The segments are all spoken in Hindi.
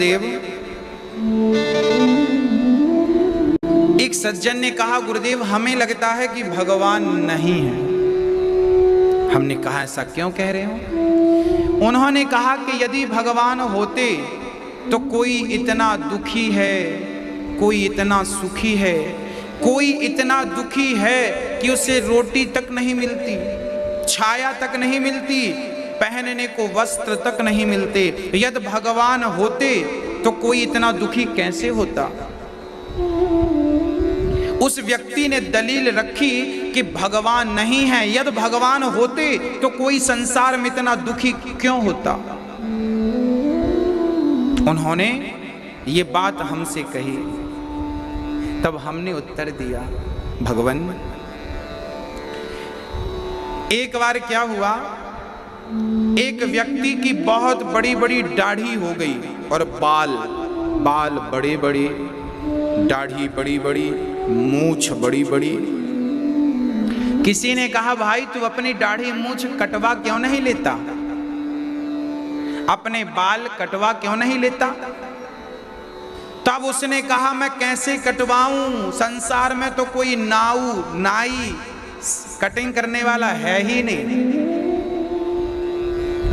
गुरुदेव, एक सज्जन ने कहा गुरुदेव हमें लगता है कि भगवान नहीं है। हमने कहा ऐसा क्यों कह रहे हो? उन्होंने कहा कि यदि भगवान होते तो कोई इतना दुखी है, कोई इतना सुखी है, कोई इतना दुखी है कि उसे रोटी तक नहीं मिलती, छाया तक नहीं मिलती, पहनने को वस्त्र तक नहीं मिलते। यदि भगवान होते तो कोई इतना दुखी कैसे होता? उस व्यक्ति ने दलील रखी कि भगवान नहीं है, यदि भगवान होते तो कोई संसार में इतना दुखी क्यों होता। उन्होंने ये बात हमसे कही, तब हमने उत्तर दिया भगवान, एक बार क्या हुआ, एक व्यक्ति की बहुत बड़ी बड़ी दाढ़ी हो गई और बाल बड़े बड़े, दाढ़ी बड़ी बड़ी, मूछ बड़ी बड़ी। किसी ने कहा भाई तू अपनी दाढ़ी मूछ कटवा क्यों नहीं लेता, अपने बाल कटवा क्यों नहीं लेता? तब उसने कहा मैं कैसे कटवाऊं, संसार में तो कोई नाई कटिंग करने वाला है ही नहीं।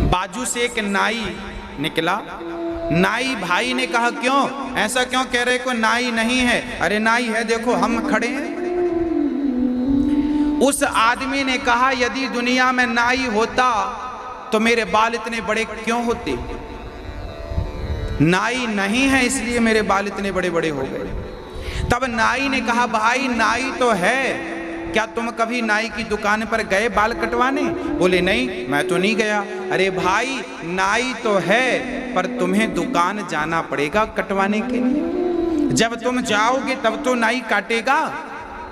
बाजू से एक नाई निकला। नाई भाई ने कहा क्यों, ऐसा क्यों कह रहे, कोई नाई नहीं है? अरे नाई है, देखो हम खड़े हैं। उस आदमी ने कहा यदि दुनिया में नाई होता तो मेरे बाल इतने बड़े क्यों होते? नाई नहीं है इसलिए मेरे बाल इतने बड़े बड़े हो गए। तब नाई ने कहा भाई नाई तो है, क्या तुम कभी नाई की दुकान पर गए बाल कटवाने? बोले नहीं मैं तो नहीं गया। अरे भाई नाई तो है पर तुम्हें दुकान जाना पड़ेगा कटवाने के लिए। जब तुम जाओगे तब तो नाई काटेगा,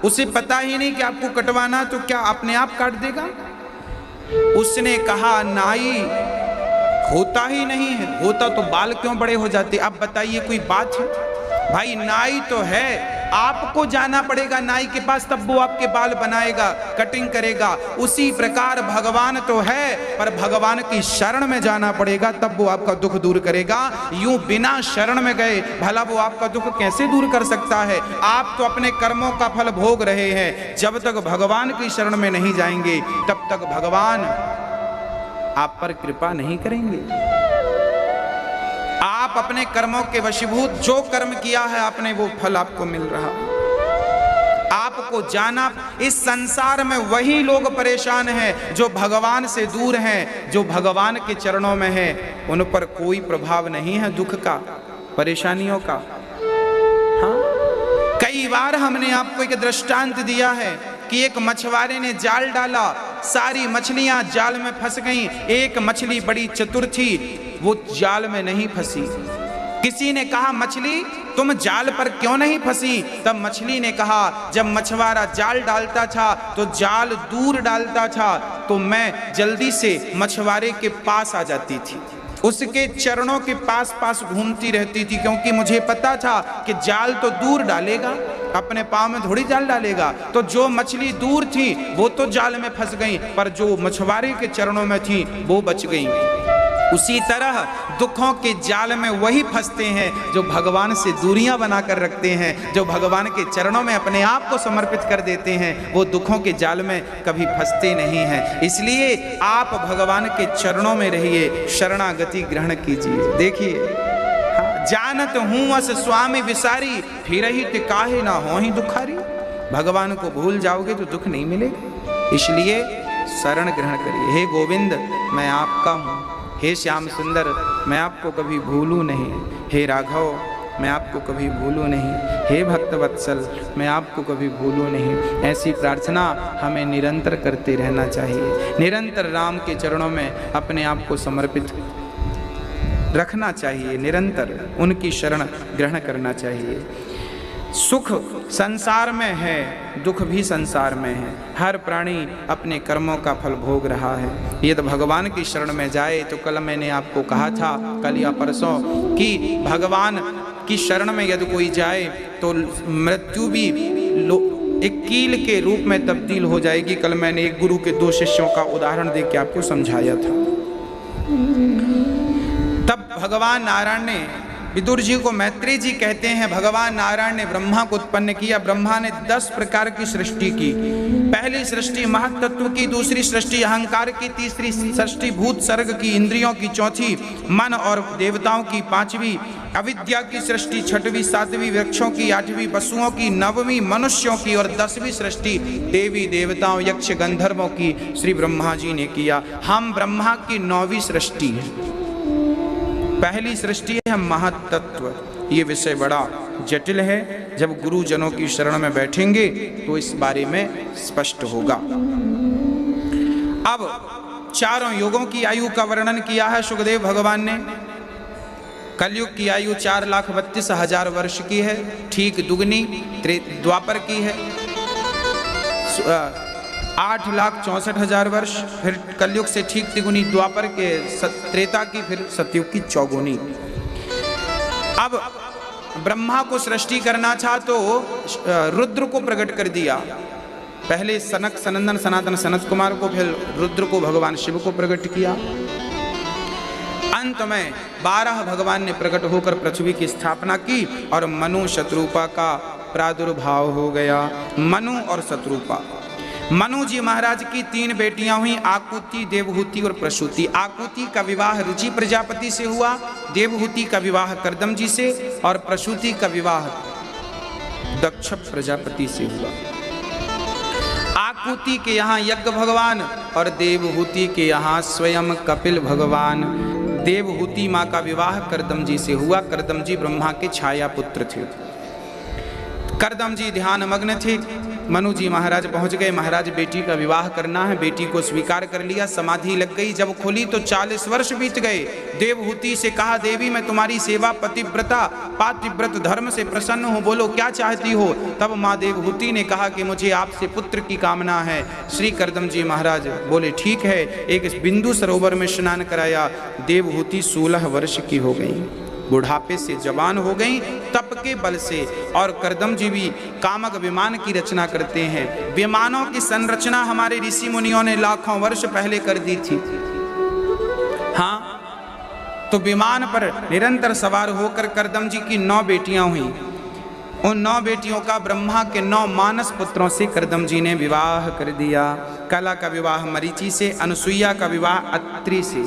उसे पता ही नहीं कि आपको कटवाना, तो क्या अपने आप काट देगा? उसने कहा नाई होता ही नहीं है, होता तो बाल क्यों बड़े हो जाते? अब बताइए कोई बात है? भाई नाई तो है, आपको जाना पड़ेगा नाई के पास, तब वो आपके बाल बनाएगा, कटिंग करेगा। उसी प्रकार भगवान तो है पर भगवान की शरण में जाना पड़ेगा, तब वो आपका दुख दूर करेगा। यूं बिना शरण में गए भला वो आपका दुख कैसे दूर कर सकता है? आप तो अपने कर्मों का फल भोग रहे हैं। जब तक भगवान की शरण में नहीं जाएंगे तब तक भगवान आप पर कृपा नहीं करेंगे। आप अपने कर्मों के वशीभूत, जो कर्म किया है आपने वो फल आपको मिल रहा। आपको जाना, इस संसार में वही लोग परेशान हैं जो भगवान से दूर हैं, जो भगवान के चरणों में हैं। उन पर कोई प्रभाव नहीं है दुख का, परेशानियों का। हाँ, कई बार हमने आपको एक दृष्टांत दिया है कि एक मछुआरे ने जाल डाला, सारी मछलियां जाल में फंस गईं। एक मछली बड़ी चतुर थी, वो जाल में नहीं फंसी। किसी ने कहा मछली तुम जाल पर क्यों नहीं फंसी? तब मछली ने कहा जब मछुआरा जाल डालता था तो जाल दूर डालता था, तो मैं जल्दी से मछुआरे के पास आ जाती थी, उसके चरणों के पास पास घूमती रहती थी, क्योंकि मुझे पता था कि जाल तो दूर डालेगा, अपने पाँव में थोड़ी जाल डालेगा। तो जो मछली दूर थी वो तो जाल में फंस गई, पर जो मछुआरे के चरणों में थी वो बच गई। उसी तरह दुखों के जाल में वही फंसते हैं जो भगवान से दूरियां बनाकर रखते हैं, जो भगवान के चरणों में अपने आप को समर्पित कर देते हैं, वो दुखों के जाल में कभी फंसते नहीं हैं। इसलिए आप भगवान के चरणों में रहिए, शरणागति ग्रहण कीजिए। देखिए जानत हूँ अस स्वामी विसारी, फिर ही ते काहे ना हो ही दुखारी। भगवान को भूल जाओगे तो दुख नहीं मिलेगा, इसलिए शरण ग्रहण करिए। हे गोविंद मैं आपका हूँ, हे श्याम सुंदर मैं आपको कभी भूलूं नहीं, हे राघव मैं आपको कभी भूलूं नहीं, हे भक्त वत्सल मैं आपको कभी भूलूं नहीं। ऐसी प्रार्थना हमें निरंतर करते रहना चाहिए, निरंतर राम के चरणों में अपने आप को समर्पित रखना चाहिए, निरंतर उनकी शरण ग्रहण करना चाहिए। सुख संसार में है, दुख भी संसार में है। हर प्राणी अपने कर्मों का फल भोग रहा है। यदि भगवान की शरण में जाए तो कल मैंने आपको कहा था, कल या परसों, कि भगवान की शरण में यदि कोई जाए तो मृत्यु भी एक कील के रूप में तब्दील हो जाएगी। कल मैंने एक गुरु के 2 शिष्यों का उदाहरण देकर आपको समझाया था। तब भगवान नारायण ने विदुर जी को मैत्रेय जी कहते हैं, भगवान नारायण ने ब्रह्मा को उत्पन्न किया। ब्रह्मा ने 10 प्रकार की सृष्टि की। पहली सृष्टि महत्त्व की, दूसरी सृष्टि अहंकार की, तीसरी सृष्टि भूत सर्ग की, इंद्रियों की, चौथी मन और देवताओं की, पांचवी अविद्या की सृष्टि, छठवीं, सातवीं वृक्षों की, आठवीं पशुओं की, नववीं मनुष्यों की और 10वीं सृष्टि देवी देवताओं यक्ष गंधर्वों की श्री ब्रह्मा जी ने किया। हम ब्रह्मा की 9वीं सृष्टि है। पहली सृष्टि है महत्तत्व। ये विषय बड़ा जटिल है, जब गुरुजनों की शरण में बैठेंगे तो इस बारे में स्पष्ट होगा। अब चारों युगों की आयु का वर्णन किया है सुखदेव भगवान ने। कलयुग की आयु 4,32,000 वर्ष की है, ठीक दुगनी द्वापर की है 8,64,000 वर्ष, फिर कलयुग से ठीक तिगुनी द्वापर के त्रेता की, फिर सतयुग की चौगुनी। अब ब्रह्मा को सृष्टि करना था तो रुद्र को प्रकट कर दिया। पहले सनक सनंदन सनातन सनत कुमार को, फिर रुद्र को भगवान शिव को प्रकट किया। अंत में 12 भगवान ने प्रकट होकर पृथ्वी की स्थापना की और मनु शत्रुपा का प्रादुर्भाव हो गया। मनु और शत्रुपा। मनु जी महाराज की 3 बेटियां हुई, आकुति, देवहूति और प्रसूति। आकुति का विवाह रुचि प्रजापति से हुआ, देवहूति का विवाह कर्दम जी से और प्रसूति का विवाह दक्ष प्रजापति से हुआ। आकुति के यहाँ यज्ञ भगवान और देवहूति के यहाँ स्वयं कपिल भगवान। देवहूति माँ का विवाह कर्दम जी से हुआ। कर्दम जी ब्रह्मा के छाया पुत्र थे। कर्दम जी ध्यान मग्न थे। मनु जी महाराज पहुंच गए। महाराज बेटी का विवाह करना है, बेटी को स्वीकार कर लिया। समाधि लग गई। जब खोली तो 40 वर्ष बीत गए। देवहूति से कहा, देवी मैं तुम्हारी सेवा पतिव्रता पातिव्रत धर्म से प्रसन्न हूँ, बोलो क्या चाहती हो। तब माँ देवहूति ने कहा कि मुझे आपसे पुत्र की कामना है। श्री कर्दम जी महाराज बोले ठीक है। एक बिंदु सरोवर में स्नान कराया। देवहूति 16 वर्ष की हो गई, बुढ़ापे से जवान हो गई तप के बल से। और कर्दम जी भी कामक विमान की रचना करते हैं। विमानों की संरचना हमारे ऋषि मुनियों ने लाखों वर्ष पहले कर दी थी। हाँ, तो विमान पर निरंतर सवार होकर कर्दम जी की 9 बेटियां हुई। उन 9 बेटियों का ब्रह्मा के 9 मानस पुत्रों से कर्दम जी ने विवाह कर दिया। कला का विवाह मरीचि से, अनुसुईया का विवाह अत्रि से,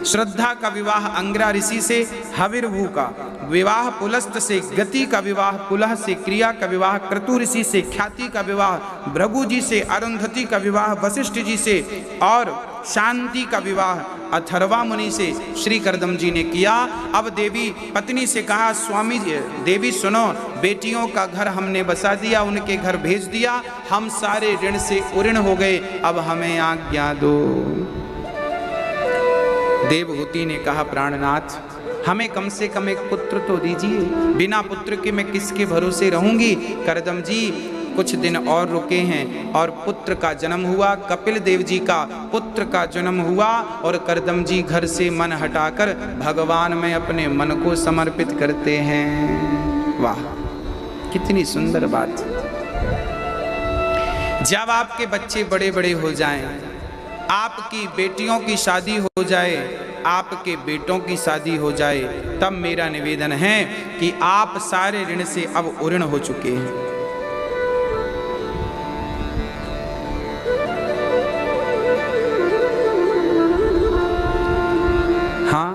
श्रद्धा का विवाह अंग्रा ऋषि से, हविर्भू का विवाह पुलस्त से, गति का विवाह पुलह से, क्रिया का विवाह क्रतु ऋषि से, ख्याति का विवाह भृगु जी से, अरुंधति का विवाह वशिष्ठ जी से और शांति का विवाह अथर्वा मुनि से श्री कर्दम जी ने किया। अब देवी पत्नी से कहा, स्वामी देवी सुनो, बेटियों का घर हमने बसा दिया, उनके घर भेज दिया, हम सारे ऋण से उऋण हो गए, अब हमें आज्ञा दो। देवहूति ने कहा, प्राणनाथ हमें कम से कम एक पुत्र तो दीजिए, बिना पुत्र के मैं किसके भरोसे रहूंगी। कर्दम जी कुछ दिन और रुके हैं और पुत्र का जन्म हुआ। कपिल देव जी का पुत्र का जन्म हुआ और कर्दम जी घर से मन हटाकर भगवान में अपने मन को समर्पित करते हैं। वाह, कितनी सुंदर बात। जब आपके बच्चे बड़े बड़े हो जाएं, आपकी बेटियों की शादी हो जाए, आपके बेटों की शादी हो जाए, तब मेरा निवेदन है कि आप सारे ऋण से अब उऋण हो चुके हैं। हाँ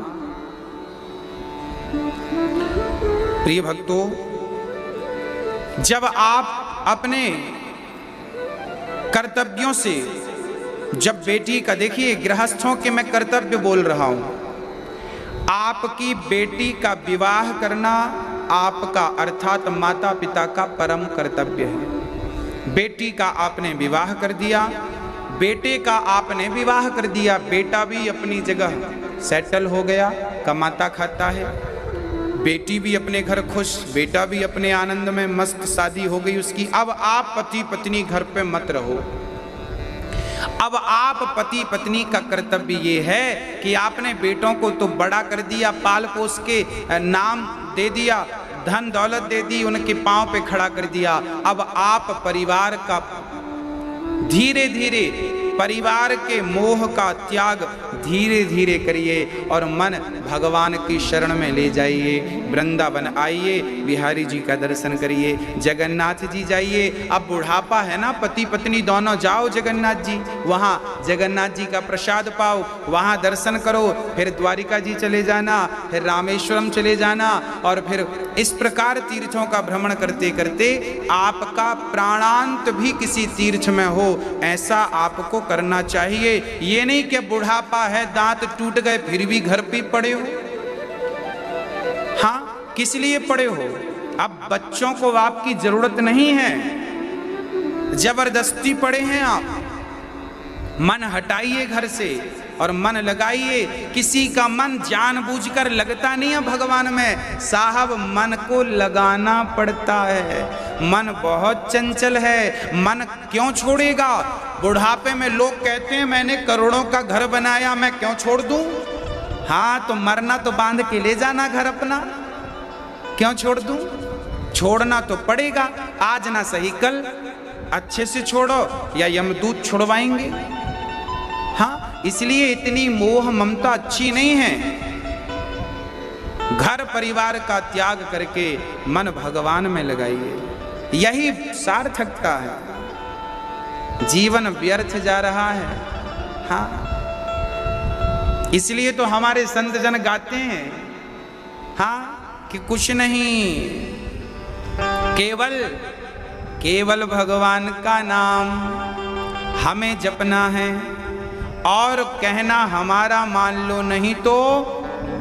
प्रिय भक्तों, जब आप अपने कर्तव्यों से, जब बेटी का, देखिए गृहस्थों के मैं कर्तव्य बोल रहा हूं, आपकी बेटी का विवाह करना आपका अर्थात माता पिता का परम कर्तव्य है। बेटी का आपने विवाह कर दिया, बेटे का आपने विवाह कर दिया, बेटा भी अपनी जगह सेटल हो गया, कमाता खाता है, बेटी भी अपने घर खुश, बेटा भी अपने आनंद में मस्त, शादी हो गई उसकी। अब आप पति पत्नी घर पे मत रहो। अब आप पति पत्नी का कर्तव्य ये है कि आपने बेटों को तो बड़ा कर दिया, पाल पोस के नाम दे दिया, धन दौलत दे दी, उनके पांव पे खड़ा कर दिया। अब आप परिवार का धीरे धीरे परिवार के मोह का त्याग धीरे धीरे करिए और मन भगवान की शरण में ले जाइए। वृंदावन आइए, बिहारी जी का दर्शन करिए, जगन्नाथ जी जाइए। अब बुढ़ापा है ना, पति पत्नी दोनों जाओ जगन्नाथ जी, वहाँ जगन्नाथ जी का प्रसाद पाओ, वहाँ दर्शन करो, फिर द्वारिका जी चले जाना, फिर रामेश्वरम चले जाना, और फिर इस प्रकार तीर्थों का भ्रमण करते करते आपका प्राणांत भी किसी तीर्थ में हो, ऐसा आपको करना चाहिए। ये नहीं कि बुढ़ापा है, दांत टूट गए फिर भी घर पे पड़े हो। हाँ, किस लिए पड़े हो? अब बच्चों को आपकी जरूरत नहीं है, जबरदस्ती पड़े हैं आप। मन हटाइए घर से और मन लगाइए। किसी का मन जानबूझकर लगता नहीं है भगवान में, साहब मन को लगाना पड़ता है। मन बहुत चंचल है, मन क्यों छोड़ेगा? बुढ़ापे में लोग कहते हैं मैंने करोड़ों का घर बनाया, मैं क्यों छोड़ दूं? हाँ, तो मरना तो बांध के ले जाना घर अपना, क्यों छोड़ दूं? छोड़ना तो पड़ेगा, आज ना सही कल अच्छे से छोड़ो या यमदूत छुड़वाएंगे। हाँ, इसलिए इतनी मोह ममता अच्छी नहीं है। घर परिवार का त्याग करके मन भगवान में लगाइए, यही सार्थकता है। जीवन व्यर्थ जा रहा है। हाँ, इसलिए तो हमारे संत जन गाते हैं, हाँ, कि कुछ नहीं, केवल भगवान का नाम हमें जपना है, और कहना हमारा मान लो, नहीं तो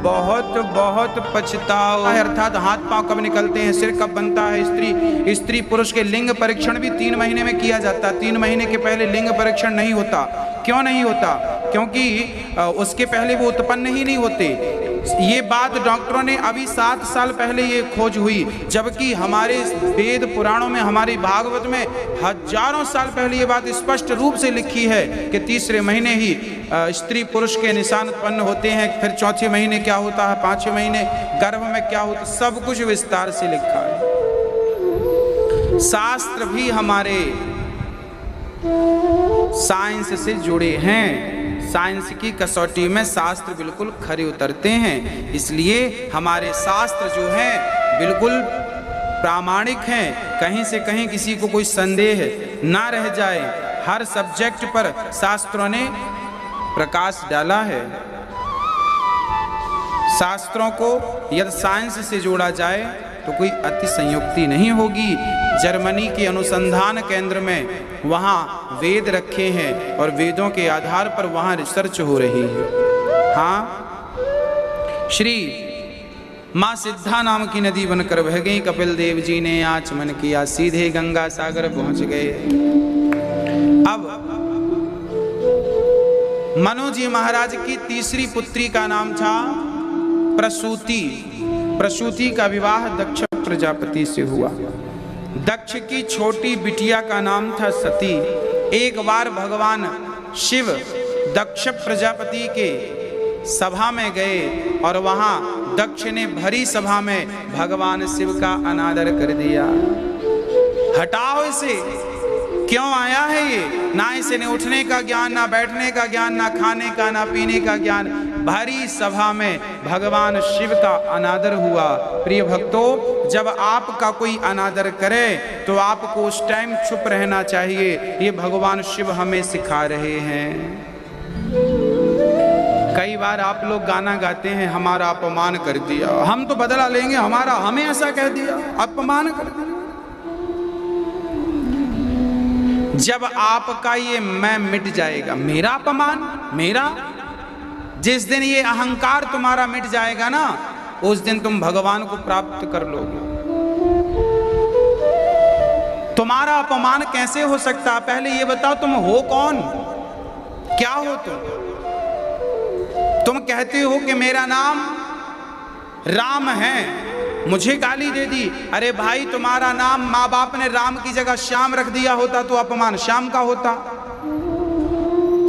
बहुत बहुत पछताओ। अर्थात हाथ पांव कब निकलते हैं, सिर कब बनता है। स्त्री पुरुष के लिंग परीक्षण भी 3 महीने में किया जाता है। 3 महीने के पहले लिंग परीक्षण नहीं होता। क्यों नहीं होता? क्योंकि उसके पहले वो उत्पन्न ही नहीं होते। ये बात डॉक्टरों ने अभी 7 साल पहले ये खोज हुई, जबकि हमारे वेद पुराणों में, हमारी भागवत में हजारों साल पहले ये बात स्पष्ट रूप से लिखी है कि 3रे महीने ही स्त्री पुरुष के निशान उत्पन्न होते हैं। फिर 4थे महीने क्या होता है, 5वें महीने गर्भ में क्या होता है, सब कुछ विस्तार से लिखा है। शास्त्र भी हमारे साइंस से जुड़े हैं, साइंस की कसौटी में शास्त्र बिल्कुल खरे उतरते हैं। इसलिए हमारे शास्त्र जो हैं बिल्कुल प्रामाणिक हैं, कहीं से कहीं किसी को कोई संदेह ना रह जाए। हर सब्जेक्ट पर शास्त्रों ने प्रकाश डाला है। शास्त्रों को यदि साइंस से जोड़ा जाए तो कोई अति संयुक्ति नहीं होगी। जर्मनी के अनुसंधान केंद्र में वहाँ वेद रखे हैं और वेदों के आधार पर वहाँ रिसर्च हो रही है। हाँ, श्री माँ सिद्धा नाम की नदी बनकर बह गई। कपिल देव जी ने आचमन किया, सीधे गंगा सागर पहुँच गए। अब मनु जी महाराज की तीसरी पुत्री का नाम था प्रसूति। प्रसूति का विवाह दक्ष प्रजापति से हुआ। दक्ष की छोटी बिटिया का नाम था सती। एक बार भगवान शिव दक्ष प्रजापति के सभा में गए और वहां दक्ष ने भरी सभा में भगवान शिव का अनादर कर दिया। हटाओ इसे, क्यों आया है ये? ना इसे ने उठने का ज्ञान, ना बैठने का ज्ञान, ना खाने का, ना पीने का ज्ञान। भरी सभा में भगवान शिव का अनादर हुआ। प्रिय भक्तों, जब आपका कोई अनादर करे तो आपको उस टाइम चुप रहना चाहिए। ये भगवान शिव हमें सिखा रहे हैं। कई बार आप लोग गाना गाते हैं, हमारा अपमान कर दिया, हम तो बदला लेंगे, हमारा, हमें ऐसा कह दिया, अपमान कर दिया। जब आपका ये मैं मिट जाएगा, मेरा अपमान, मेरा, जिस दिन ये अहंकार तुम्हारा मिट जाएगा ना, उस दिन तुम भगवान को प्राप्त कर लोगे। तुम्हारा अपमान कैसे हो सकता? पहले ये बताओ, तुम हो कौन? क्या हो तुम कहते हो कि मेरा नाम राम है, मुझे गाली दे दी। अरे भाई, तुम्हारा नाम माँ बाप ने राम की जगह श्याम रख दिया होता तो अपमान श्याम का होता।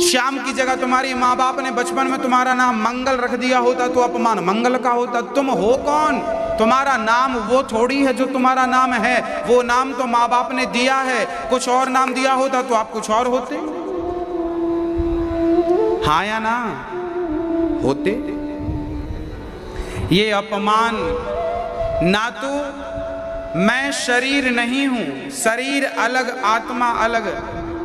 श्याम की जगह तुम्हारी माँ बाप ने बचपन में तुम्हारा नाम मंगल रख दिया होता तो अपमान मंगल का होता। तुम हो कौन? तुम्हारा नाम वो थोड़ी है जो तुम्हारा नाम है। वो नाम तो माँ बाप ने दिया है, कुछ और नाम दिया होता तो आप कुछ और होते। हाँ या ना? होते। ये अपमान, ना तो मैं शरीर नहीं हूं, शरीर अलग आत्मा अलग,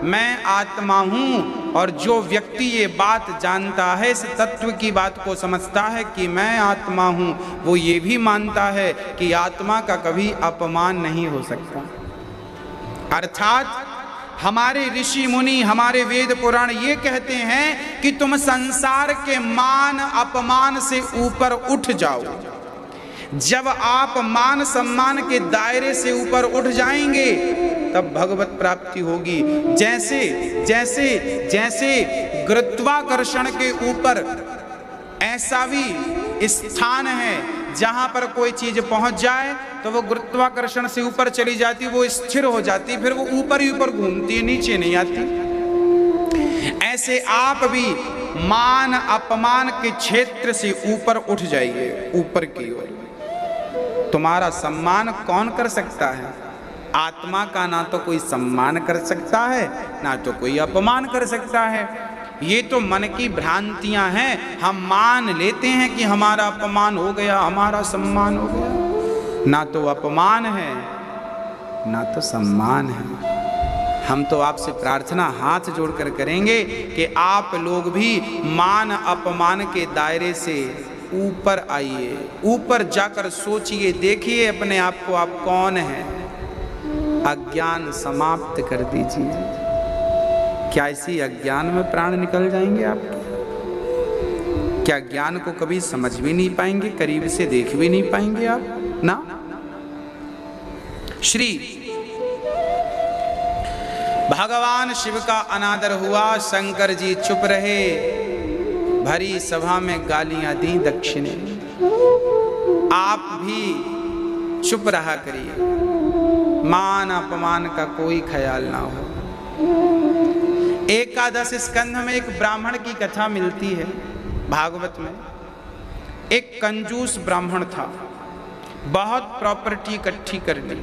मैं आत्मा हूं। और जो व्यक्ति ये बात जानता है, इस तत्व की बात को समझता है कि मैं आत्मा हूं, वो ये भी मानता है कि आत्मा का कभी अपमान नहीं हो सकता। अर्थात हमारे ऋषि मुनि, हमारे वेद पुराण ये कहते हैं कि तुम संसार के मान अपमान से ऊपर उठ जाओ। जब आप मान सम्मान के दायरे से ऊपर उठ जाएंगे तब भगवत प्राप्ति होगी। जैसे जैसे जैसे गुरुत्वाकर्षण के ऊपर ऐसा भी स्थान है जहां पर कोई चीज पहुंच जाए तो वो गुरुत्वाकर्षण से ऊपर चली जाती, वो स्थिर हो जाती, फिर वो ऊपर ही ऊपर घूमती है, नीचे नहीं आती। ऐसे आप भी मान अपमान के क्षेत्र से ऊपर उठ जाइए, ऊपर की ओर। तुम्हारा सम्मान कौन कर सकता है? आत्मा का ना तो कोई सम्मान कर सकता है, ना तो कोई अपमान कर सकता है। ये तो मन की भ्रांतियां हैं। हम मान लेते हैं कि हमारा अपमान हो गया, हमारा सम्मान हो गया। ना तो अपमान है, ना तो सम्मान है। हम तो आपसे प्रार्थना हाथ जोड़कर करेंगे कि आप लोग भी मान अपमान के दायरे से ऊपर आइए, ऊपर जाकर सोचिए, देखिए अपने आप को, आप कौन हैं। अज्ञान समाप्त कर दीजिए। क्या इसी अज्ञान में प्राण निकल जाएंगे आपके? क्या ज्ञान को कभी समझ भी नहीं पाएंगे, करीब से देख भी नहीं पाएंगे आप ना? श्री भगवान शिव का अनादर हुआ, शंकर जी चुप रहे, भरी सभा में गालियां दी दक्षिणे। आप भी चुप रहा करिए, मान अपमान का कोई ख्याल ना हो। एकादश स्कंध में एक ब्राह्मण की कथा मिलती है भागवत में। एक कंजूस ब्राह्मण था, बहुत प्रॉपर्टी इकट्ठी कर ली,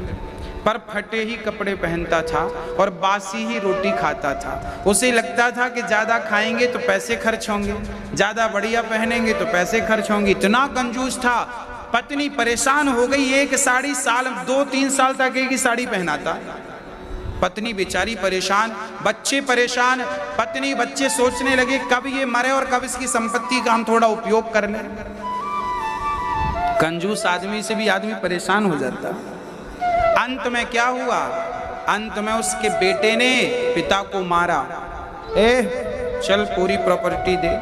पर फटे ही कपड़े पहनता था और बासी ही रोटी खाता था। उसे लगता था कि ज्यादा खाएंगे तो पैसे खर्च होंगे, ज्यादा बढ़िया पहनेंगे तो पैसे खर्च होंगे। इतना कंजूस था। पत्नी परेशान हो गई, एक साड़ी साल 2-3 साल तक एक ही साड़ी पहनाता। पत्नी बेचारी परेशान, बच्चे परेशान। पत्नी बच्चे सोचने लगे कब ये मरे और कब इसकी संपत्ति का हम थोड़ा उपयोग कर लें। कंजूस आदमी से भी आदमी परेशान हो जाता। अंत में क्या हुआ? अंत में उसके बेटे ने पिता को मारा। चल पूरी प्रॉपर्टी दे।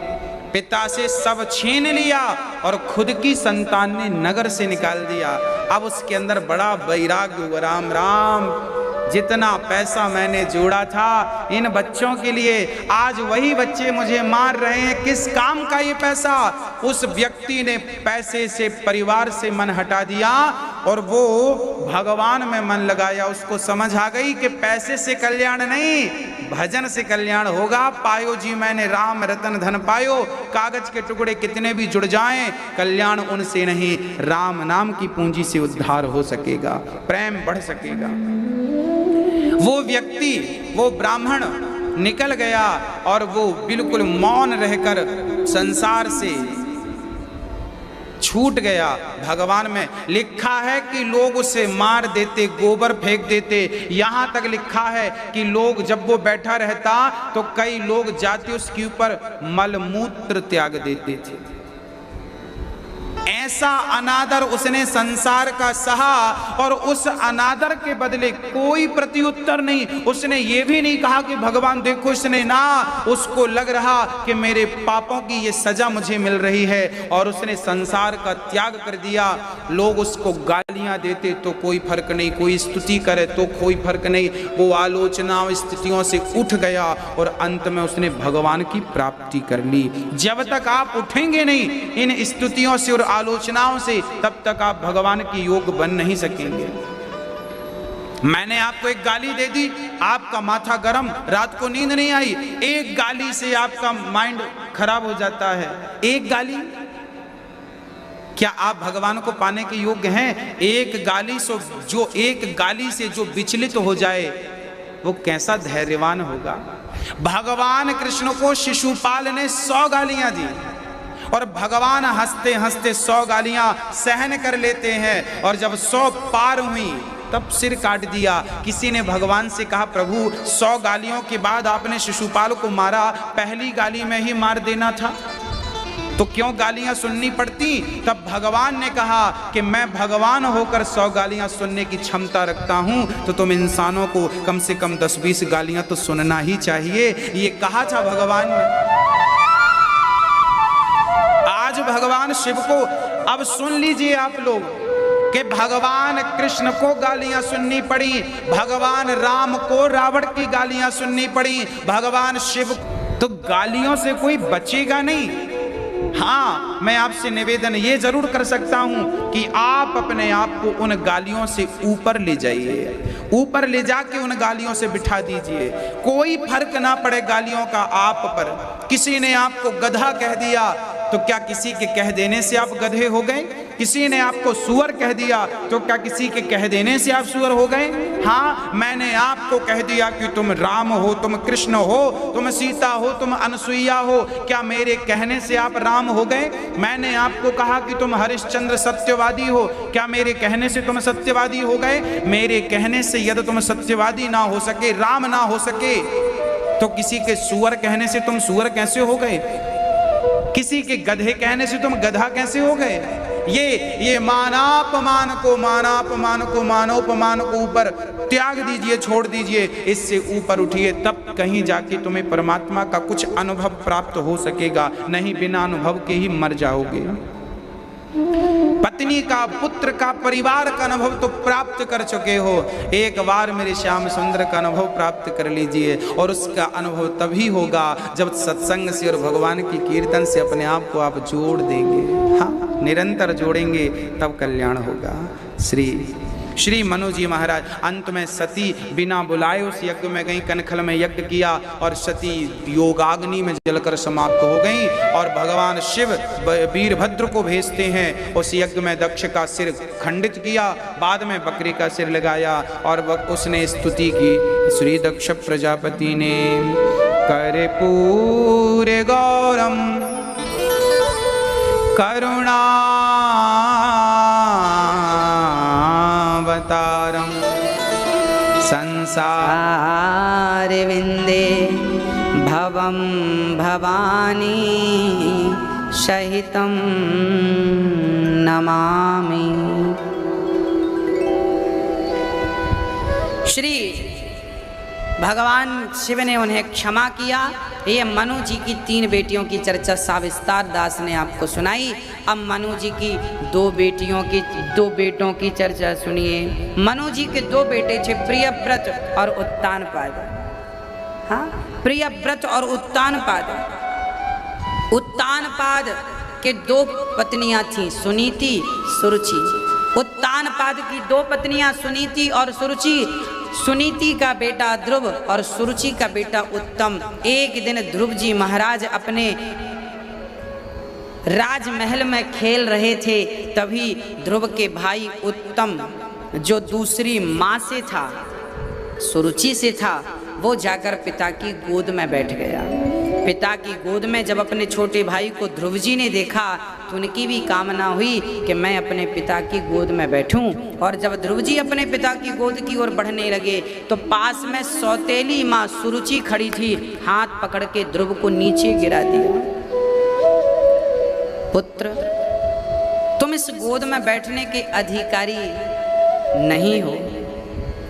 पिता से सब छीन लिया और खुद की संतान ने नगर से निकाल दिया। अब उसके अंदर बड़ा वैराग्य हुआ, राम राम, जितना पैसा मैंने जोड़ा था इन बच्चों के लिए, आज वही बच्चे मुझे मार रहे हैं, किस काम का ये पैसा? उस व्यक्ति ने पैसे से, परिवार से मन हटा दिया और वो भगवान में मन लगाया। उसको समझ आ गई कि पैसे से कल्याण नहीं, भजन से कल्याण होगा। पायो जी मैंने राम रतन धन पायो, कागज के टुकड़े कितने भी जुड़ जाएं, कल्याण उनसे नहीं, राम नाम की पूंजी से उद्धार हो सकेगा, प्रेम बढ़ सकेगा। वो व्यक्ति, वो ब्राह्मण निकल गया और वो बिल्कुल मौन रहकर संसार से छूट गया। भगवान में लिखा है कि लोग उसे मार देते, गोबर फेंक देते। यहां तक लिखा है कि लोग, जब वो बैठा रहता तो कई लोग जाते उसके ऊपर मलमूत्र त्याग देते थे। ऐसा अनादर उसने संसार का सहा और उस अनादर के बदले कोई प्रत्युत्तर नहीं। उसने ये भी नहीं कहा कि भगवान देखो, इसने ना, उसको लग रहा कि मेरे पापों की ये सजा मुझे मिल रही है और उसने संसार का त्याग कर दिया। लोग उसको गालियां देते तो कोई फर्क नहीं, कोई स्तुति करे तो कोई फर्क नहीं। वो आलोचना स्थितियों से उठ गया और अंत में उसने भगवान की प्राप्ति कर ली। जब तक आप उठेंगे नहीं इन स्तुतियों से और आलोचनाओं से, तब तक आप भगवान की योग बन नहीं सकेंगे। मैंने आपको एक गाली दे दी, आपका माथा गरम, रात को नींद नहीं आई। एक गाली से आपका माइंड खराब हो जाता है। एक गाली, क्या आप भगवान को पाने के योग्य हैं? एक गाली से जो विचलित हो जाए, वो कैसा धैर्यवान होगा। भगवान कृष्ण को शिशुपाल ने 100 गालियां दी और भगवान हंसते हंसते 100 गालियां सहन कर लेते हैं, और जब 100 पार हुई तब सिर काट दिया। किसी ने भगवान से कहा, प्रभु 100 गालियों के बाद आपने शिशुपाल को मारा, पहली गाली में ही मार देना था, तो क्यों गालियां सुननी पड़ती? तब भगवान ने कहा कि मैं भगवान होकर 100 गालियां सुनने की क्षमता रखता हूं, तो तुम इंसानों को कम से कम 10-20 गालियां तो सुनना ही चाहिए। ये कहा था भगवान ने। आज भगवान शिव को, अब सुन लीजिए आप लोग, कि भगवान कृष्ण को गालियां सुननी पड़ी, भगवान राम को रावण की गालियां सुननी पड़ी, भगवान शिव, तो गालियों से कोई बचेगा नहीं। हाँ, मैं आपसे निवेदन ये जरूर कर सकता हूं कि आप अपने आप को उन गालियों से ऊपर ले जाइए, ऊपर ले जाके उन गालियों से बिठा दीजिए। कोई फर्क ना पड़े गालियों का आप पर। किसी ने आपको गधा कह दिया, तो क्या किसी के कह देने से आप गधे हो गए? किसी ने आपको सुअर कह दिया, तो क्या किसी के कह देने से आप सुअर हो गए? हाँ, मैंने आपको कह दिया कि तुम राम हो, तुम कृष्ण हो, तुम सीता हो, तुम अनसुईया हो, क्या मेरे कहने से आप राम हो गए? मैंने आपको कहा कि तुम हरिश्चंद्र सत्यवादी हो, क्या मेरे कहने से तुम सत्यवादी हो गए? मेरे कहने से यदि तुम सत्यवादी ना हो सके, राम ना हो सके, तो किसी के सुअर कहने से तुम सुअर कैसे हो गए? किसी के गधे कहने से तुम गधा कैसे हो गए? ये मानापमान को मानोपमान को ऊपर त्याग दीजिए, छोड़ दीजिए, इससे ऊपर उठिए, तब कहीं जाके तुम्हें परमात्मा का कुछ अनुभव प्राप्त हो सकेगा, नहीं बिना अनुभव के ही मर जाओगे। पत्नी का, पुत्र का, परिवार का अनुभव तो प्राप्त कर चुके हो, एक बार मेरे श्याम सुंदर का अनुभव प्राप्त कर लीजिए, और उसका अनुभव तभी होगा जब सत्संग से और भगवान की कीर्तन से अपने आप को आप जोड़ देंगे। हाँ, निरंतर जोड़ेंगे तब कल्याण होगा। श्री मनु जी महाराज अंत में सती बिना बुलाए उस यज्ञ में गई, कनखल में यज्ञ किया, और सती योगाग्नि में जलकर समाप्त हो गई। और भगवान शिव वीरभद्र को भेजते हैं, उस यज्ञ में दक्ष का सिर खंडित किया, बाद में बकरी का सिर लगाया, और उसने स्तुति की। श्री दक्ष प्रजापति ने कर्पूर गौरम करुणा अवतारम संसार विंदे भवम भवानी सहितं नमामि। श्री भगवान शिव ने उन्हें क्षमा किया। ये मनु जी की 3 बेटियों की चर्चा सविस्तार दास ने आपको सुनाई। अब मनु जी की 2 बेटों की चर्चा सुनिए। मनु जी के 2 बेटे थे, प्रियव्रत और उत्तानपाद। हाँ, प्रियव्रत और उत्तानपाद। उत्तानपाद के 2 पत्नियां थीं, सुनीति, सुरुचि। उत्तानपाद की 2 पत्नियां सुनीति और सुरुचि। सुनीति का बेटा ध्रुव और सुरुचि का बेटा उत्तम। एक दिन ध्रुव जी महाराज अपने राजमहल में खेल रहे थे, तभी ध्रुव के भाई उत्तम, जो दूसरी माँ से था, सुरुचि से था, वो जाकर पिता की गोद में बैठ गया। पिता की गोद में जब अपने छोटे भाई को ध्रुव जी ने देखा, तो उनकी भी कामना हुई कि मैं अपने पिता की गोद में बैठूं। और जब ध्रुव जी अपने पिता की गोद की ओर बढ़ने लगे, तो पास में सौतेली माँ सुरुचि खड़ी थी, हाथ पकड़ के ध्रुव को नीचे गिरा दिया। पुत्र, तुम इस गोद में बैठने के अधिकारी नहीं हो,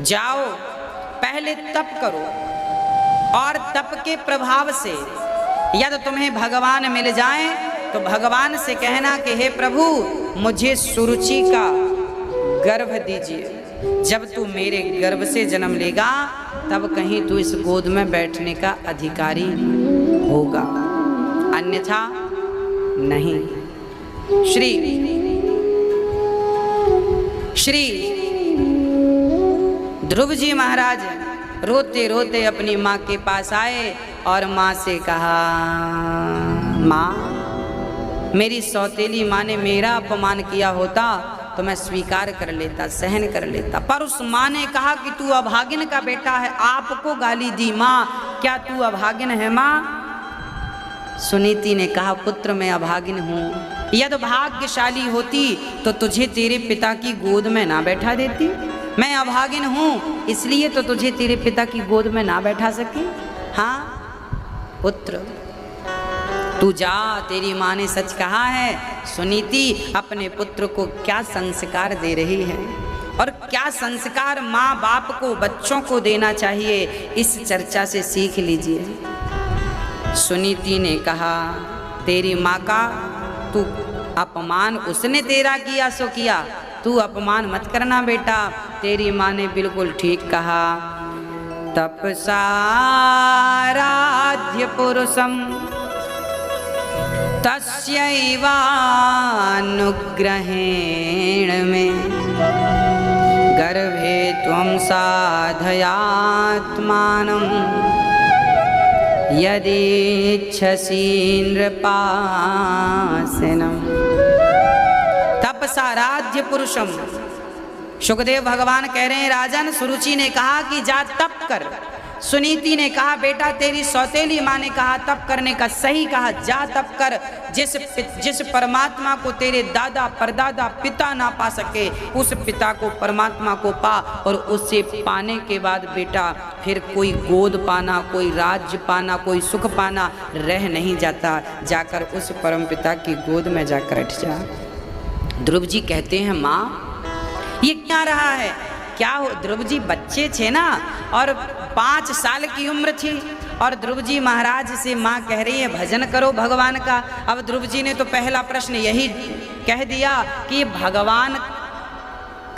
जाओ पहले तप करो, और तप के प्रभाव से यदि तुम्हें भगवान मिल जाएं, तो भगवान से कहना कि हे प्रभु, मुझे सुरुचि का गर्भ दीजिए। जब तू मेरे गर्भ से जन्म लेगा, तब कहीं तू इस गोद में बैठने का अधिकारी होगा, अन्यथा नहीं। श्री ध्रुव जी महाराज रोते रोते अपनी माँ के पास आए और माँ से कहा, माँ, मेरी सौतेली माँ ने मेरा अपमान किया होता तो मैं स्वीकार कर लेता, सहन कर लेता। पर उस माँ ने कहा कि तू अभागिन का बेटा है, आपको गाली दी। माँ, क्या तू अभागिन है माँ? सुनीति ने कहा, पुत्र मैं अभागिन हूँ। यदि भाग्यशाली होती तो तुझे तेरे पिता की गोद में ना बैठा देती। मैं अभागिन हूँ इसलिए तो तुझे तेरे पिता की गोद में ना बैठा सकी। हाँ पुत्र, तू जा, तेरी माँ ने सच कहा है। सुनीति अपने पुत्र को क्या संस्कार दे रही है और क्या संस्कार माँ बाप को, बच्चों को देना चाहिए, इस चर्चा से सीख लीजिए। सुनीति ने कहा, तेरी माँ का तू अपमान उसने तेरा किया सो किया, तू अपमान मत करना बेटा। तेरी माँ ने बिल्कुल ठीक कहा। तपसा आराध्य पुरुषम तस्यैवानुग्रहेण में गर्भे त्वं साधयात्मानं यदीच्छसि नृपासनम्। तपसाराध्य पुरुषम, सुखदेव भगवान कह रहे हैं, राजन सुरुचि ने कहा कि जा तप कर। सुनीति ने कहा, बेटा तेरी सौतेली माँ ने कहा तप करने का, सही कहा, जा तप कर। जिस परमात्मा को तेरे दादा परदादा पिता ना पा सके, उस पिता को, परमात्मा को पा। और उससे पाने के बाद बेटा फिर कोई गोद पाना, कोई राज्य पाना, कोई सुख पाना रह नहीं जाता। जाकर उस परम पिता की गोद में जाकर बैठ जा। ध्रुव जी कहते हैं, माँ ये क्या रहा है? क्या हो? ध्रुव जी बच्चे थे ना, और 5 साल की उम्र थी, और ध्रुव जी महाराज से माँ कह रही है भजन करो भगवान का। अब ध्रुव जी ने तो पहला प्रश्न यही कह दिया कि भगवान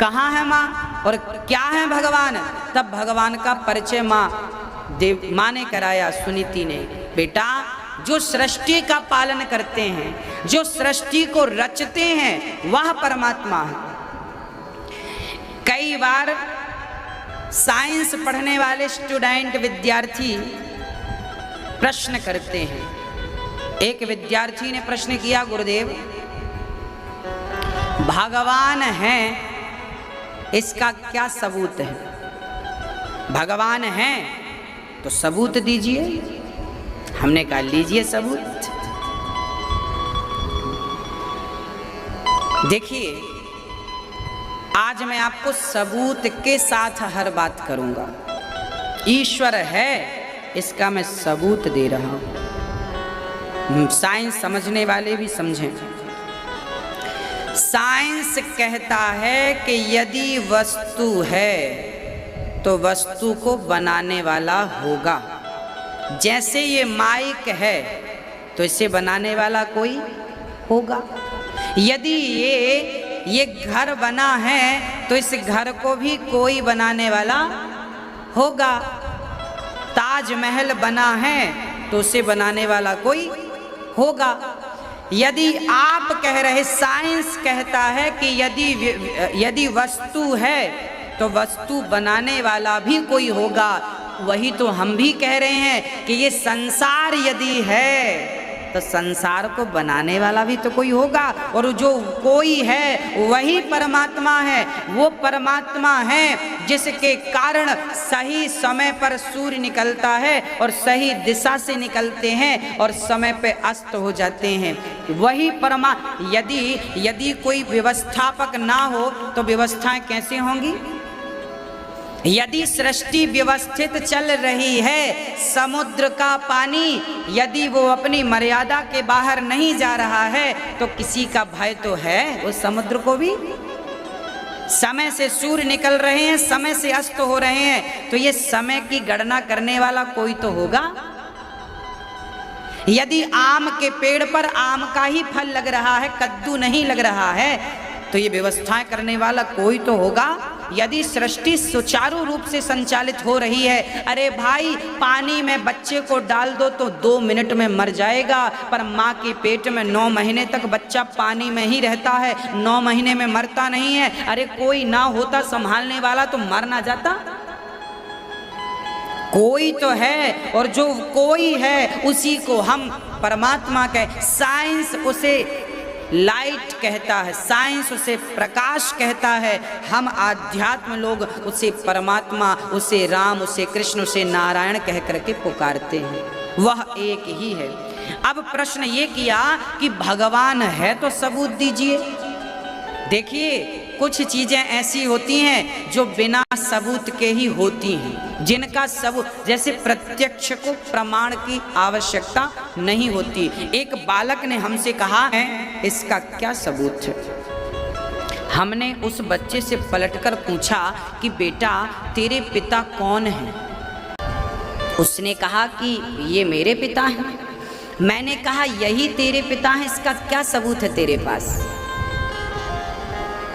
कहाँ है माँ, और क्या है भगवान? तब भगवान का परिचय माँ ने कराया, सुनीति ने। बेटा, जो सृष्टि का पालन करते हैं, जो सृष्टि को रचते हैं, वह परमात्मा है। कई बार साइंस पढ़ने वाले स्टूडेंट, विद्यार्थी प्रश्न करते हैं। एक विद्यार्थी ने प्रश्न किया, गुरुदेव भगवान है, इसका क्या सबूत है? भगवान है तो सबूत दीजिए। हमने कहा लीजिए सबूत। देखिए, आज मैं आपको सबूत के साथ हर बात करूंगा। ईश्वर है, इसका मैं सबूत दे रहा हूं। साइंस समझने वाले भी समझें। साइंस कहता है कि यदि वस्तु है तो वस्तु को बनाने वाला होगा। जैसे ये माइक है तो इसे बनाने वाला कोई होगा। यदि ये घर बना है तो इस घर को भी कोई बनाने वाला होगा। ताजमहल बना है तो उसे बनाने वाला कोई होगा। यदि आप कह रहे, साइंस कहता है कि यदि वस्तु है तो वस्तु बनाने वाला भी कोई होगा। वही तो हम भी कह रहे हैं कि ये संसार यदि है तो संसार को बनाने वाला भी तो कोई होगा, और जो कोई है वही परमात्मा है। वो परमात्मा है जिसके कारण सही समय पर सूर्य निकलता है और सही दिशा से निकलते हैं और समय पे अस्त हो जाते हैं। वही यदि कोई व्यवस्थापक ना हो तो व्यवस्थाएं कैसे होंगी? यदि सृष्टि व्यवस्थित चल रही है, समुद्र का पानी यदि वो अपनी मर्यादा के बाहर नहीं जा रहा है तो किसी का भय तो है उस समुद्र को भी। समय से सूर्य निकल रहे हैं, समय से अस्त हो रहे हैं, तो ये समय की गणना करने वाला कोई तो होगा। यदि आम के पेड़ पर आम का ही फल लग रहा है, कद्दू नहीं लग रहा है, तो ये व्यवस्थाएं करने वाला कोई तो होगा। यदि सृष्टि सुचारू रूप से संचालित हो रही है, अरे भाई पानी में बच्चे को डाल दो तो 2 मिनट में मर जाएगा, पर माँ के पेट में 9 महीने तक बच्चा पानी में ही रहता है, 9 महीने में मरता नहीं है। अरे कोई ना होता संभालने वाला तो मर ना जाता? कोई तो है, और जो कोई है उसी को हम परमात्मा कहे। साइंस उसे लाइट कहता है, साइंस उसे प्रकाश कहता है, हम आध्यात्म लोग उसे परमात्मा, उसे राम, उसे कृष्ण, उसे नारायण कह करके पुकारते हैं। वह एक ही है। अब प्रश्न ये किया कि भगवान है तो सबूत दीजिए। देखिए, कुछ चीजें ऐसी होती हैं जो बिना सबूत के ही होती हैं, जिनका सबूत, जैसे प्रत्यक्ष को प्रमाण की आवश्यकता नहीं होती। एक बालक ने हमसे कहा है, इसका क्या सबूत है? हमने उस बच्चे से पलटकर पूछा कि बेटा तेरे पिता कौन हैं? उसने कहा कि ये मेरे पिता हैं। मैंने कहा यही तेरे पिता हैं, इसका क्या सबूत है तेरे पास?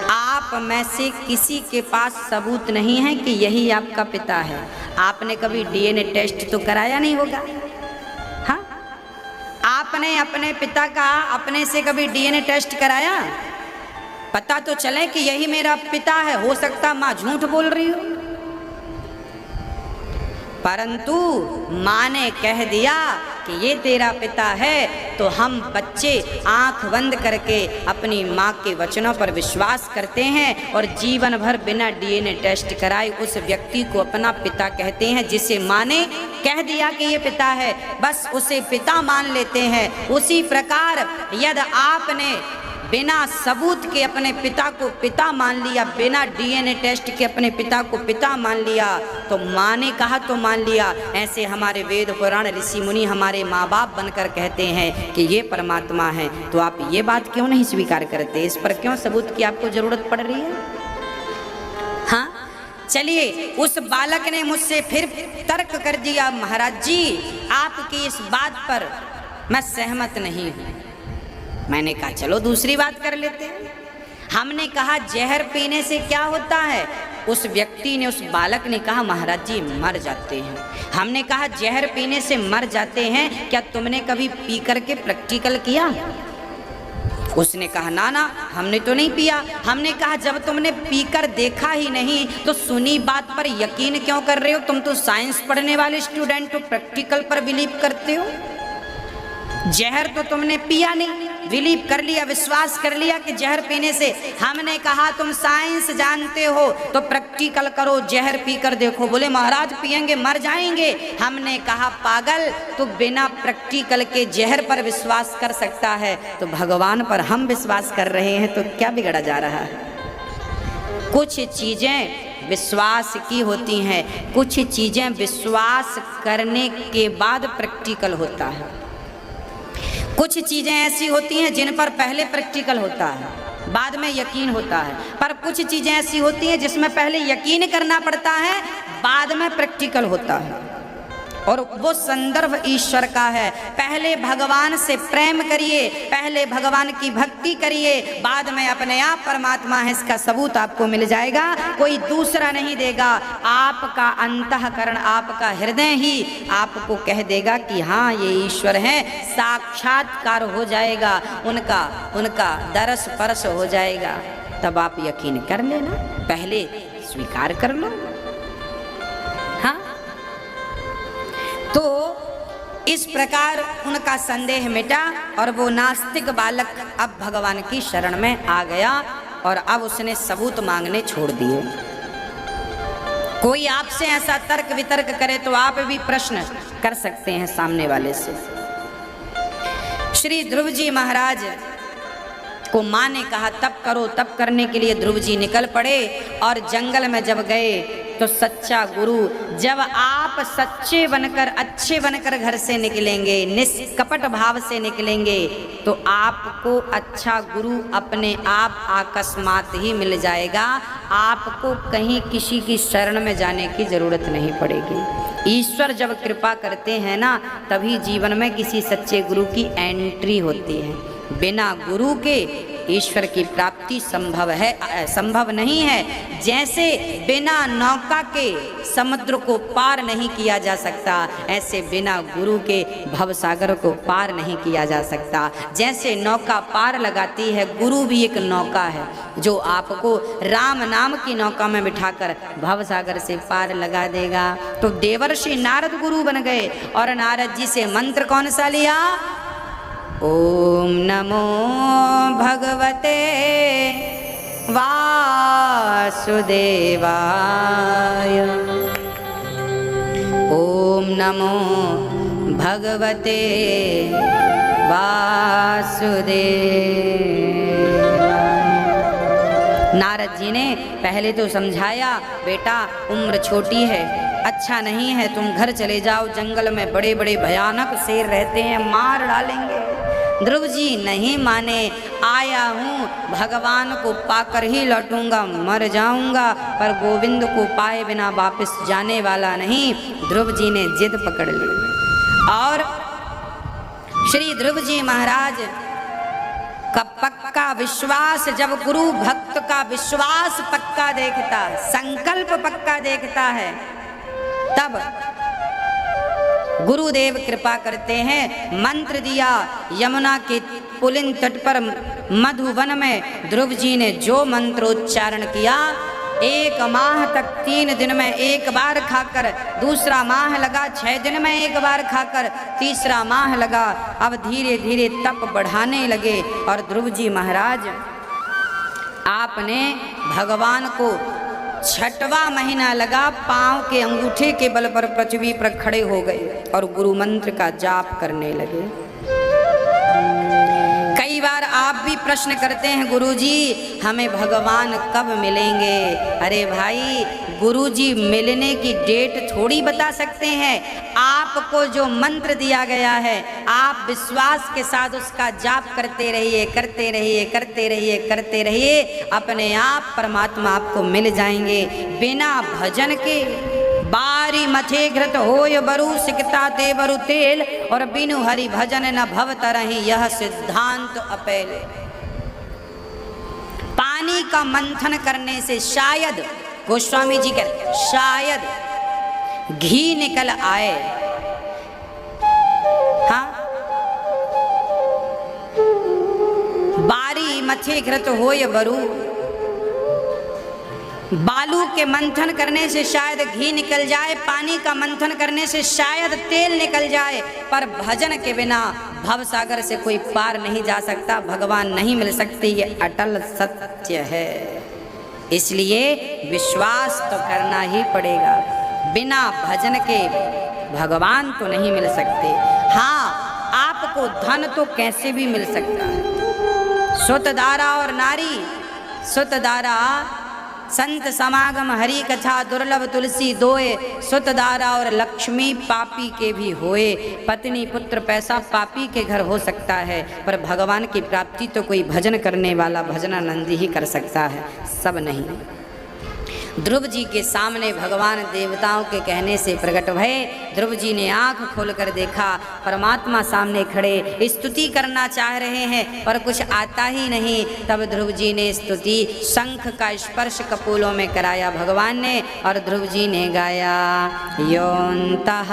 आप में से किसी के पास सबूत नहीं है कि यही आपका पिता है। आपने कभी डीएनए टेस्ट तो कराया नहीं होगा, हाँ? आपने अपने पिता का अपने से कभी डीएनए टेस्ट कराया? पता तो चले कि यही मेरा पिता है। हो सकता माँ झूठ बोल रही हो, परंतु माँ ने कह दिया कि ये तेरा पिता है, तो हम बच्चे आंख बंद करके अपनी माँ के वचनों पर विश्वास करते हैं और जीवन भर बिना डीएनए टेस्ट कराए उस व्यक्ति को अपना पिता कहते हैं। जिसे माँ ने कह दिया कि ये पिता है, बस उसे पिता मान लेते हैं। उसी प्रकार यदि आपने बिना सबूत के अपने पिता को पिता मान लिया, बिना डीएनए टेस्ट के अपने पिता को पिता मान लिया, तो माँ ने कहा तो मान लिया। ऐसे हमारे वेद पुराण ऋषि मुनि हमारे माँ बाप बनकर कहते हैं कि ये परमात्मा है, तो आप ये बात क्यों नहीं स्वीकार करते? इस पर क्यों सबूत की आपको जरूरत पड़ रही है? हाँ, चलिए, उस बालक ने मुझसे फिर तर्क कर दिया, महाराज जी आपकी इस बात पर मैं सहमत नहीं हूँ। मैंने कहा चलो दूसरी बात कर लेते हैं। हमने कहा जहर पीने से क्या होता है? उस व्यक्ति ने, उस बालक ने कहा महाराज जी मर जाते हैं। हमने कहा जहर पीने से मर जाते हैं, क्या तुमने कभी पी करके प्रैक्टिकल किया? उसने कहा ना ना, हमने तो नहीं पिया। हमने कहा जब तुमने पीकर देखा ही नहीं तो सुनी बात पर यकीन क्यों कर रहे हो? तुम तो साइंस पढ़ने वाले स्टूडेंट हो, प्रैक्टिकल पर बिलीव करते हो। जहर तो तुमने पिया नहीं, बिलीव कर लिया, विश्वास कर लिया कि जहर पीने से। हमने कहा तुम साइंस जानते हो तो प्रैक्टिकल करो, जहर पीकर देखो। बोले महाराज पिएंगे मर जाएंगे। हमने कहा पागल, तो बिना प्रैक्टिकल के जहर पर विश्वास कर सकता है, तो भगवान पर हम विश्वास कर रहे हैं, तो क्या बिगड़ा जा रहा है? कुछ चीजें विश्वास की होती हैं, कुछ चीजें विश्वास करने के बाद प्रैक्टिकल होता है। कुछ चीजें ऐसी होती हैं जिन पर पहले प्रैक्टिकल होता है, बाद में यकीन होता है। पर कुछ चीजें ऐसी होती हैं जिसमें पहले यकीन करना पड़ता है, बाद में प्रैक्टिकल होता है। और वो संदर्भ ईश्वर का है। पहले भगवान से प्रेम करिए, पहले भगवान की भक्ति करिए, बाद में अपने आप परमात्मा है इसका सबूत आपको मिल जाएगा। कोई दूसरा नहीं देगा। आपका अंतःकरण, आपका हृदय ही आपको कह देगा कि हाँ ये ईश्वर है। साक्षात्कार हो जाएगा, उनका दरस परस हो जाएगा, तब आप यकीन कर लेना, पहले स्वीकार कर लो। हाँ, तो इस प्रकार उनका संदेह मिटा और वो नास्तिक बालक अब भगवान की शरण में आ गया और अब उसने सबूत मांगने छोड़ दिए। कोई आपसे ऐसा तर्क वितर्क करे तो आप भी प्रश्न कर सकते हैं सामने वाले से। श्री ध्रुव जी महाराज को माँ ने कहा तप करो। तप करने के लिए ध्रुव जी निकल पड़े और जंगल में जब गए तो सच्चा गुरु, जब आप सच्चे बनकर, अच्छे बनकर घर से निकलेंगे, निष्कपट भाव से निकलेंगे, तो आपको अच्छा गुरु अपने आप अकस्मात ही मिल जाएगा। आपको कहीं किसी की शरण में जाने की जरूरत नहीं पड़ेगी। ईश्वर जब कृपा करते हैं ना, तभी जीवन में किसी सच्चे गुरु की एंट्री होती है। बिना गुरु के ईश्वर की प्राप्ति संभव नहीं है। जैसे बिना नौका के समुद्र को पार नहीं किया जा सकता, ऐसे बिना गुरु के भवसागर को पार नहीं किया जा सकता। जैसे नौका पार लगाती है, गुरु भी एक नौका है जो आपको राम नाम की नौका में बिठाकर भवसागर से पार लगा देगा। तो देवर्षि नारद गुरु बन गए और नारद जी से मंत्र कौन सा लिया? ओम नमो भगवते वासुदेवाय। ओम नमो भगवते वासुदेवाय। नारद जी ने पहले तो समझाया, बेटा उम्र छोटी है, अच्छा नहीं है, तुम घर चले जाओ, जंगल में बड़े बड़े भयानक शेर रहते हैं, मार डालेंगे। ध्रुव जी नहीं माने, आया हूँ भगवान को पाकर ही लौटूंगा, मर जाऊंगा पर गोविंद को पाए बिना वापस जाने वाला नहीं। ध्रुव जी ने जिद पकड़ ली और श्री ध्रुव जी महाराज का पक्का विश्वास, जब गुरु भक्त का विश्वास पक्का देखता, संकल्प पक्का देखता है, तब गुरुदेव कृपा करते हैं, मंत्र दिया। यमुना के पुलिन तट पर मधुवन में ध्रुव जी ने जो मंत्रोच्चारण किया, 1 माह तक 3 दिन में 1 बार खाकर, दूसरा माह लगा 6 दिन में 1 बार खाकर, तीसरा माह लगा। अब धीरे धीरे तप बढ़ाने लगे और ध्रुव जी महाराज आपने भगवान को 6वां महीना लगा, पांव के अंगूठे के बल पर पृथ्वी पर खड़े हो गए और गुरु मंत्र का जाप करने लगे। कई बार आप भी प्रश्न करते हैं, गुरुजी हमें भगवान कब मिलेंगे? अरे भाई, गुरुजी मिलने की डेट थोड़ी बता सकते हैं। आपको जो मंत्र दिया गया है, आप विश्वास के साथ उसका जाप करते रहिए, करते रहिए, करते रहिए, करते रहिए, अपने आप परमात्मा आपको मिल जाएंगे। बिना भजन के बारी मथे घृत होय बरु सिकता ते बरु तेल, और बिनु हरि भजन न भव तरहि, यह सिद्धांत अपेले। पानी का मंथन करने से शायद, गोस्वामी जी कहते शायद घी निकल आए। हाँ, बारी मथे घृत होय बरु, बालू के मंथन करने से शायद घी निकल जाए, पानी का मंथन करने से शायद तेल निकल जाए, पर भजन के बिना भव सागर से कोई पार नहीं जा सकता, भगवान नहीं मिल सकते, ये अटल सत्य है। इसलिए विश्वास तो करना ही पड़ेगा, बिना भजन के भगवान तो नहीं मिल सकते। हाँ, आपको धन तो कैसे भी मिल सकता है। सुतदारा और नारी, सुतदारा संत समागम हरि कथा दुर्लभ तुलसी दोए, सुतदारा और लक्ष्मी पापी के भी होए। पत्नी पुत्र पैसा पापी के घर हो सकता है, पर भगवान की प्राप्ति तो कोई भजन करने वाला भजनानंदी ही कर सकता है, सब नहीं। ध्रुव जी के सामने भगवान देवताओं के कहने से प्रकट भये। ध्रुव जी ने आंख खोलकर देखा, परमात्मा सामने खड़े स्तुति करना चाह रहे हैं, पर कुछ आता ही नहीं। तब ध्रुव जी ने स्तुति, शंख का स्पर्श कपोलों में कराया भगवान ने, और ध्रुव जी ने गाया, योऽन्तः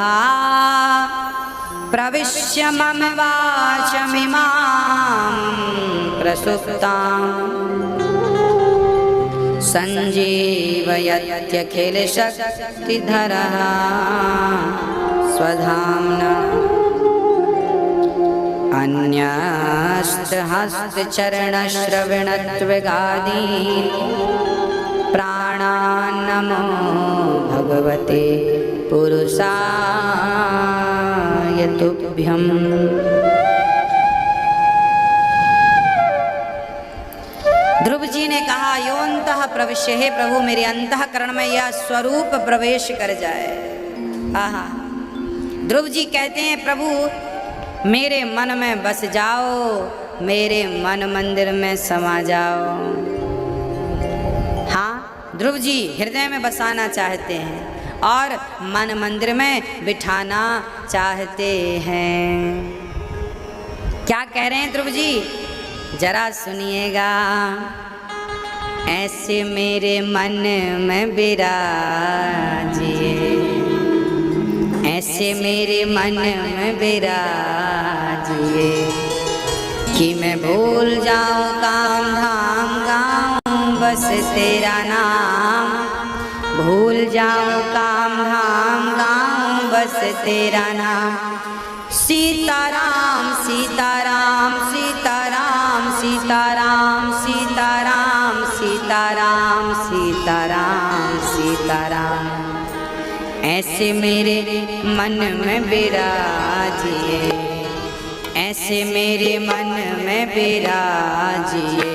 प्रविश्य मम वाचमिमां प्रसुप्ताम् संजीवयत्यखिलशक्तिधरः स्वधाम्ना अन्यस्तहस्तचरणश्रवणत्वगादीन् प्राणान् नमो भगवते पुरुषाय तुभ्यम्। ध्रुव जी ने कहा, योऽन्तः प्रविश्य, हे प्रभु मेरे अंतःकरण में यह स्वरूप प्रवेश कर जाए। आहा, ध्रुव जी कहते हैं, प्रभु मेरे मन में बस जाओ, मेरे मन मंदिर में समा जाओ। हाँ, ध्रुव जी हृदय में बसाना चाहते हैं और मन मंदिर में बिठाना चाहते हैं। क्या कह रहे हैं ध्रुव जी, जरा सुनिएगा। ऐसे मेरे मन में विराजिए, ऐसे मेरे मन में विराजिए, कि मैं भूल जाऊं काम धाम गाऊं बस तेरा नाम, भूल जाऊं काम धाम गाऊं बस तेरा नाम। सीताराम सीताराम ऐसे मेरे मन में विराजिए, ऐसे मेरे मन में विराजिए,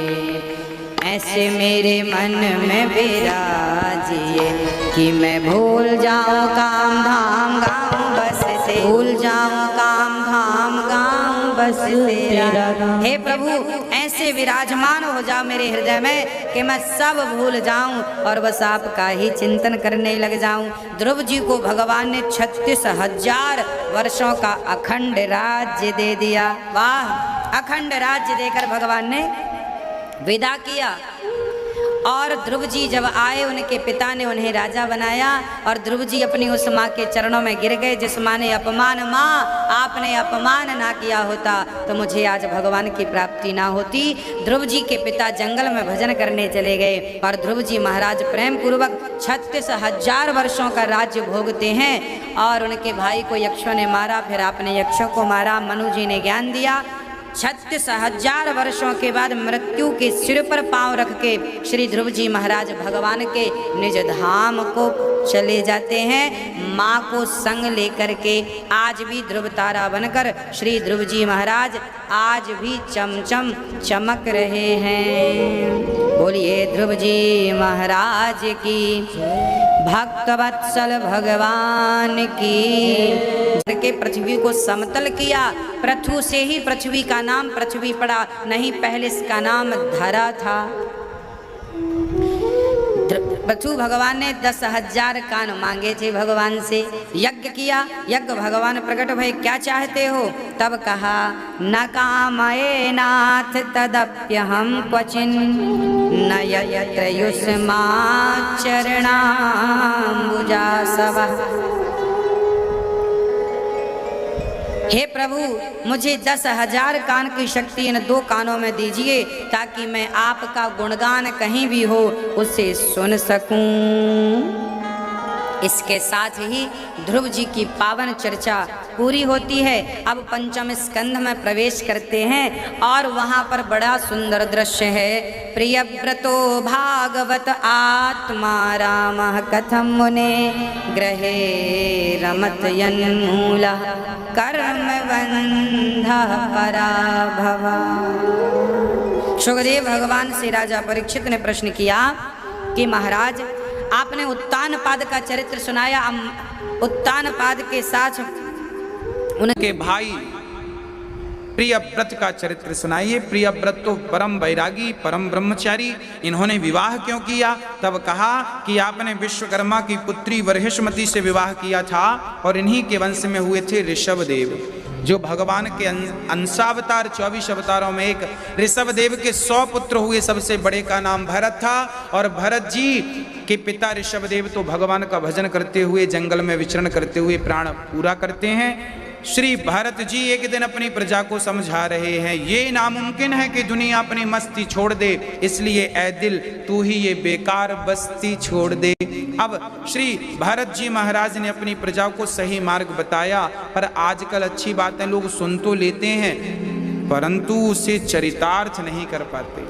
ऐसे मेरे मन में विराजिए कि मैं भूल जाऊं काम धाम गाऊं बस से, भूल जाऊं काम धाम गाऊं बस तेरा। हे प्रभु ऐसे विराजमान हो जाओ मेरे हृदय में कि मैं सब भूल जाऊं और बस आपका ही चिंतन करने लग जाऊं। ध्रुव जी को भगवान ने 36,000 वर्षों का अखंड राज्य दे दिया। वाह, अखंड राज्य देकर भगवान ने विदा किया। और ध्रुव जी जब आए उनके पिता ने उन्हें राजा बनाया और ध्रुव जी अपनी उस माँ के चरणों में गिर गए जिस माँ ने अपमान, माँ आपने अपमान ना किया होता तो मुझे आज भगवान की प्राप्ति ना होती। ध्रुव जी के पिता जंगल में भजन करने चले गए और ध्रुव जी महाराज प्रेम पूर्वक 36,000 वर्षों का राज्य भोगते हैं। और उनके भाई को यक्षों ने मारा, फिर आपने यक्षों को मारा, मनु जी ने ज्ञान दिया। 36,000 वर्षों के बाद मृत्यु के सिर पर पांव रख के श्री ध्रुव जी महाराज भगवान के निज धाम को चले जाते हैं। माँ को संग लेकर के आज भी ध्रुव तारा बनकर श्री ध्रुव जी महाराज आज भी चमचम चमक रहे हैं। बोलिए ध्रुव जी महाराज की, भक्तवत्सल भगवान की। के पृथ्वी को समतल किया, पृथु से ही पृथ्वी का नाम पृथ्वी पड़ा, नहीं पहले इसका नाम धरा था। पृथु भगवान ने 10,000 कान मांगे थे भगवान से, यज्ञ किया, यज्ञ भगवान प्रकट भय क्या चाहते हो? तब कहा न कामये नाथ तदप्यहं क्वचिन् न यत्र युष्मा चरणाम्बुजासवः। हे प्रभु मुझे 10,000 कान की शक्ति इन 2 कानों में दीजिए ताकि मैं आपका गुणगान कहीं भी हो उसे सुन सकूं। इसके साथ ही ध्रुव जी की पावन चर्चा पूरी होती है। अब पंचम स्कंध में प्रवेश करते हैं और वहाँ पर बड़ा सुंदर दृश्य है। प्रियव्रतो भागवत आत्मा रामः कथं मुने ग्रहे रमत यन्मूलः कर्मबन्धः पराभवः। सुखदेव भगवान से राजा परीक्षित ने प्रश्न किया कि महाराज आपने उत्तानपाद का चरित्र सुनाया, उत्तानपाद के साथ उनके भाई प्रियव्रत का चरित्र सुनाइए। प्रियव्रत तो परम वैरागी परम ब्रह्मचारी, इन्होंने विवाह क्यों किया? तब कहा कि आपने विश्वकर्मा की पुत्री वर्हिष्मति से विवाह किया था और इन्हीं के वंश में हुए थे ऋषभदेव, जो भगवान के अंशावतार 24 अवतारों में एक ऋषभदेव के 100 पुत्र हुए। सबसे बड़े का नाम भरत था और भरत जी के पिता ऋषभदेव तो भगवान का भजन करते हुए जंगल में विचरण करते हुए प्राण पूरा करते हैं। श्री भरत जी एक दिन अपनी प्रजा को समझा रहे हैं, ये नामुमकिन है कि दुनिया अपनी मस्ती छोड़ दे, इसलिए ऐ दिल तू ही ये बेकार बस्ती छोड़ दे। अब श्री भरत जी महाराज ने अपनी प्रजा को सही मार्ग बताया, पर आजकल अच्छी बातें लोग सुन तो लेते हैं परंतु उसे चरितार्थ नहीं कर पाते,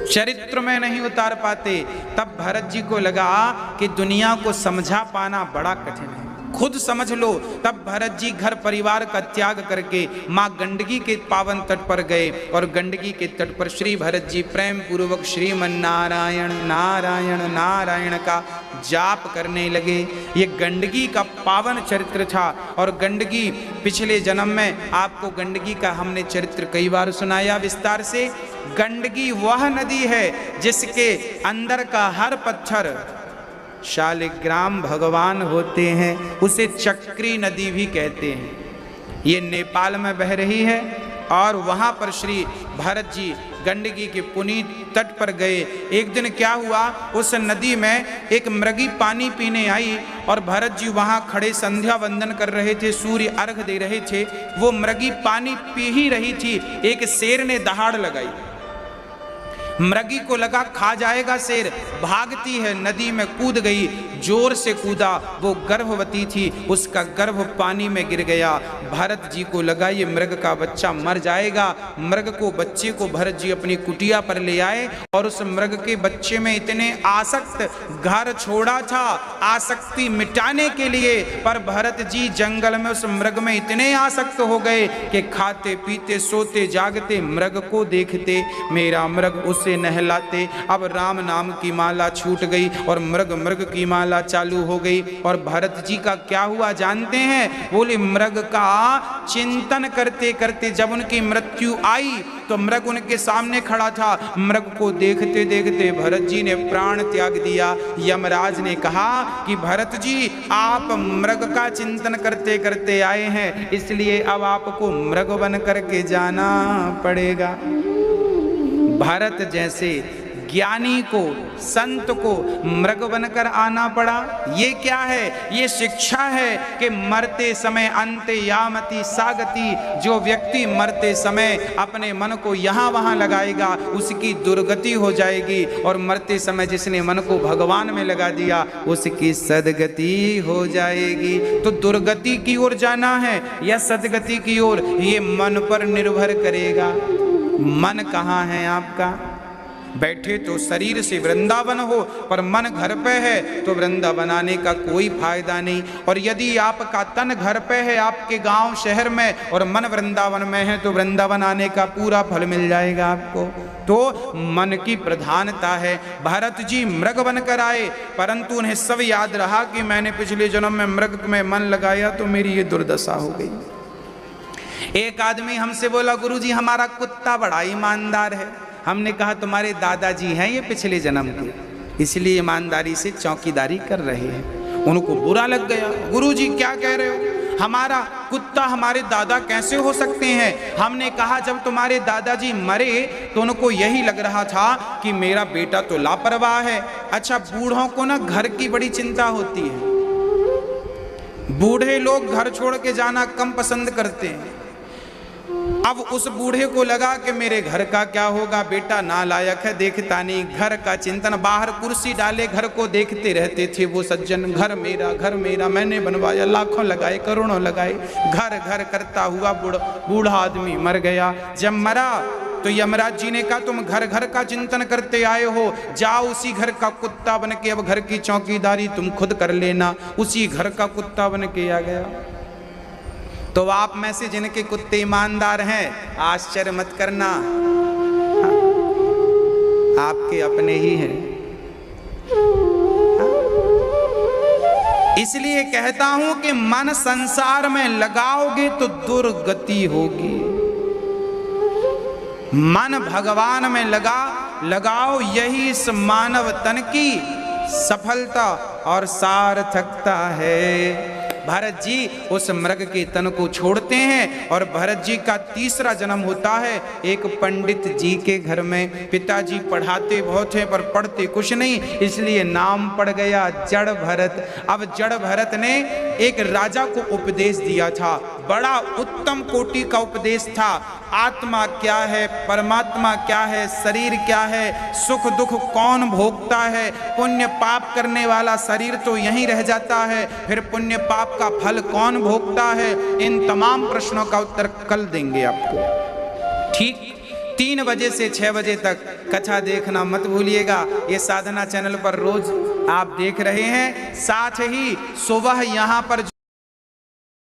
चरित्र में नहीं उतार पाते। तब भरत जी को लगा कि दुनिया को समझा पाना बड़ा कठिन है, खुद समझ लो। तब भरत जी घर परिवार का त्याग करके माँ गंडकी के पावन तट पर गए और गंडकी के तट पर श्री भरत जी प्रेम पूर्वक श्रीमन नारायण नारायण नारायण का जाप करने लगे। ये गंडकी का पावन चरित्र था और गंडकी पिछले जन्म में आपको गंडकी का हमने चरित्र कई बार सुनाया विस्तार से। गंडकी वह नदी है जिसके अंदर का हर पत्थर शालिग्राम भगवान होते हैं, उसे चक्री नदी भी कहते हैं। ये नेपाल में बह रही है और वहाँ पर श्री भरत जी गंडकी के पुनीत तट पर गए। एक दिन क्या हुआ, उस नदी में एक मृगी पानी पीने आई और भरत जी वहाँ खड़े संध्या वंदन कर रहे थे, सूर्य अर्घ दे रहे थे। वो मृगी पानी पी ही रही थी, एक शेर ने दहाड़ लगाई। मृगी को लगा खा जाएगा शेर, भागती है नदी में कूद गई, जोर से कूदा, वो गर्भवती थी, उसका गर्भ पानी में गिर गया। भरत जी को लगा ये मृग का बच्चा मर जाएगा। मृग को बच्चे को भरत जी अपनी कुटिया पर ले आए और उस मृग के बच्चे में इतने आसक्त, घर छोड़ा था आसक्ति मिटाने के लिए, पर भरत जी जंगल में उस मृग में इतने आसक्त हो गए कि खाते पीते सोते जागते मृग को देखते, मेरा मृग उसे नहलाते। अब राम नाम की माला छूट गई और मृग मृग की माला चालू हो गई। और भरत जी का क्या हुआ जानते हैं? बोले मृग का चिंतन करते करते जब उनकी मृत्यु आई तो मृग उनके सामने खड़ा था। मृग को देखते देखते भरत जी ने प्राण त्याग दिया। यमराज ने कहा कि भरत जी आप मृग का चिंतन करते करते आए हैं, इसलिए अब आपको मृग बन करके जाना पड़ेगा। भरत जैसे ज्ञानी को, संत को मृग बनकर आना पड़ा। ये क्या है? ये शिक्षा है कि मरते समय अंते यामति सागति, जो व्यक्ति मरते समय अपने मन को यहाँ वहाँ लगाएगा उसकी दुर्गति हो जाएगी, और मरते समय जिसने मन को भगवान में लगा दिया उसकी सदगति हो जाएगी। तो दुर्गति की ओर जाना है या सदगति की ओर, ये मन पर निर्भर करेगा। मन कहाँ है आपका? बैठे तो शरीर से वृंदावन हो, पर मन घर पे है तो वृंदावन आने का कोई फायदा नहीं। और यदि आपका तन घर पे है आपके गांव शहर में और मन वृंदावन में है तो वृंदावन आने का पूरा फल मिल जाएगा आपको। तो मन की प्रधानता है। भरत जी मृग बनकर आए, परंतु उन्हें सब याद रहा कि मैंने पिछले जन्म में मृग में मन लगाया तो मेरी ये दुर्दशा हो गई। एक आदमी हमसे बोला, गुरुजी हमारा कुत्ता बड़ा ईमानदार है। हमने कहा तुम्हारे दादाजी हैं ये पिछले जन्म के, इसलिए ईमानदारी से चौकीदारी कर रहे हैं। उनको बुरा लग गया, गुरुजी क्या कह रहे हो, हमारा कुत्ता हमारे दादा कैसे हो सकते हैं? हमने कहा जब तुम्हारे दादाजी मरे तो उनको यही लग रहा था कि मेरा बेटा तो लापरवाह है। अच्छा, बूढ़ों को ना घर की बड़ी चिंता होती है। बूढ़े लोग घर छोड़ के जाना कम पसंद करते हैं। अब उस बूढ़े को लगा कि मेरे घर का क्या होगा, बेटा नालायक है, देखता नहीं, घर का चिंतन। बाहर कुर्सी डाले घर को देखते रहते थे वो सज्जन, घर मेरा मैंने बनवाया, लाखों लगाए करोड़ों लगाए, घर घर करता हुआ बूढ़ा आदमी मर गया। जब मरा तो यमराज जी ने कहा तुम घर घर का चिंतन करते आए हो, जाओ उसी घर का कुत्ता बन के अब घर की चौकीदारी तुम खुद कर लेना। उसी घर का कुत्ता बन के आ गया। तो आप में से जिनके कुत्ते ईमानदार हैं आश्चर्य मत करना, आपके अपने ही हैं। इसलिए कहता हूं कि मन संसार में लगाओगे तो दुर्गति होगी। मन भगवान में लगाओ, यही इस मानव तन की सफलता और सार्थकता है। भरत जी उस मृग के तन को छोड़ते हैं और भरत जी का तीसरा जन्म होता है एक पंडित जी के घर में। पिताजी पढ़ाते बहुत हैं पर पढ़ते कुछ नहीं, इसलिए नाम पड़ गया जड़ भरत। अब जड़ भरत ने एक राजा को उपदेश दिया था, बड़ा उत्तम कोटि का उपदेश था। आत्मा क्या है, परमात्मा क्या है, शरीर क्या है, सुख दुख कौन भोगता है, पुण्य पाप करने वाला शरीर तो यहीं रह जाता है, फिर पुण्य पाप का फल कौन भोगता है। इन तमाम प्रश्नों का उत्तर कल देंगे आपको। ठीक 3 बजे से 6 बजे तक कथा देखना मत भूलिएगा। ये साधना चैनल पर रोज आप देख रहे हैं। साथ ही सुबह यहाँ पर